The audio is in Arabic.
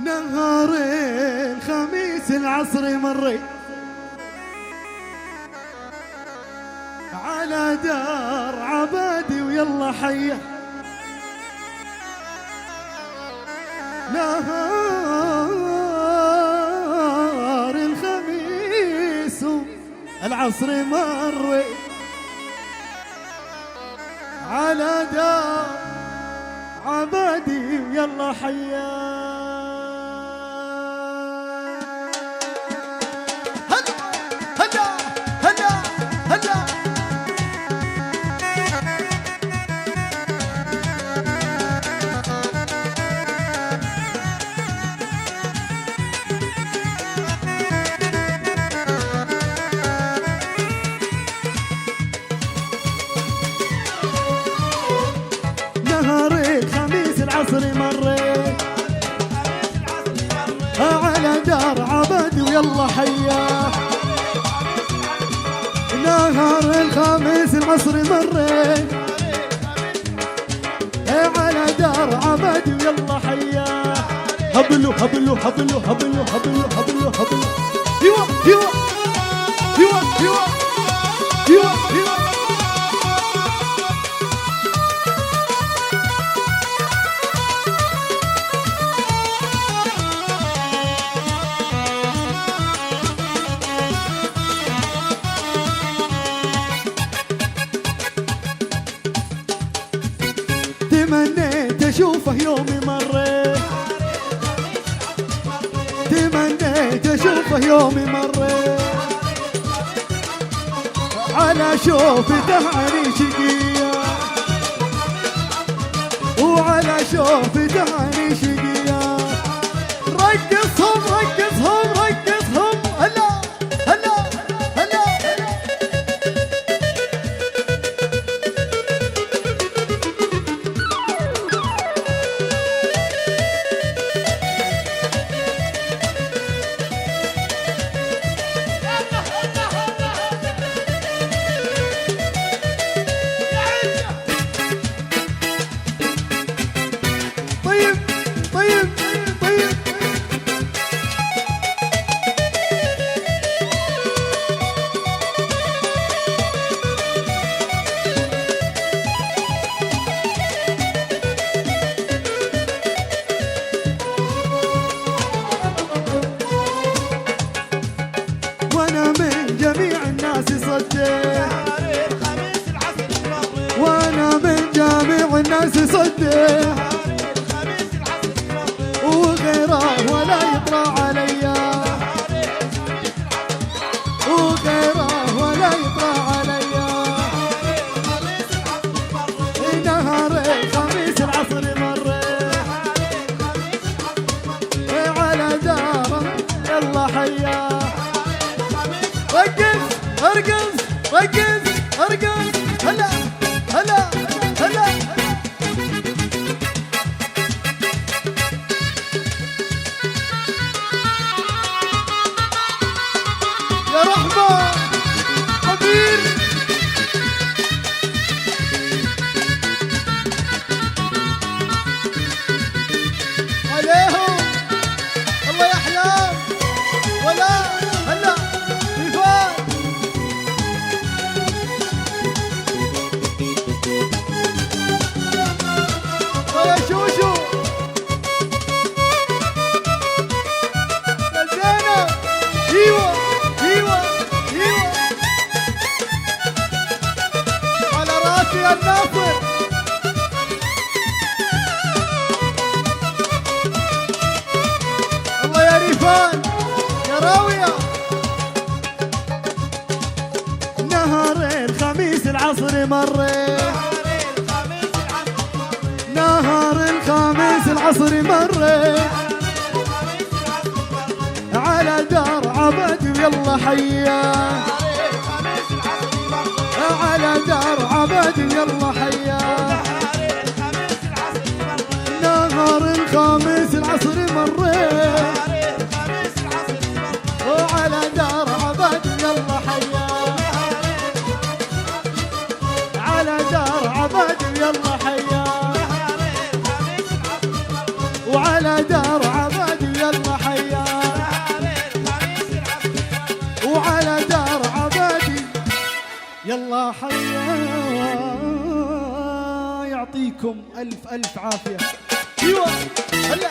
نهار الخميس العصر مري على دار عبادي ويلا حيه. نهار الخميس العصر مري على دار عبادي ويلا حيه. نهار الخميس العصر مري على دار عبادي ويلا حياه. نهار الخميس العصر مري على دار عبادي ويلا حياه. هبلو هبلو هبلو هبلو هبلو هبلو هبلو ايوه ايوه ايوه ايوه ايوه ايوه. تمنيت اشوفه يومي مري، تمنيت اشوفه يومي مري على شوفته عيني شقيه، وعلى شوفته عيني شقيه. رقصهم رقصهم رقصهم هلا هلا هلا هلا. طيب طيب طيب وانا من جميع الناس صدق، وانا من جميع الناس صدق، وغيره ولا يطرى عليا، وغيره ولا يطرى عليا. نهار الخميس العصر مري على داره يلا حياه. رقص ارقص رقص ارقص هلا هلا هلا. يا رحمة خبير عليهم الله يحلام ولا هلا رفاق. يا شوشو يا زينب ايوه ايوه ايوه على راسي يا الناصر. الله يا ريفان يا راوية. نهار الخميس العصر مري، نهار الخميس العصر مري على دار عبادي ويلا حياه، على دار عبادي ويلا حياه. نهار الخميس العصر مري وعلى دار عبادي ويلا حياه، على دار عبادي ويلا حياه، وعلى دار عبادي حيا وعلى دار عبادي يلا حيا. يعطيكم ألف ألف عافية. ايوه هلا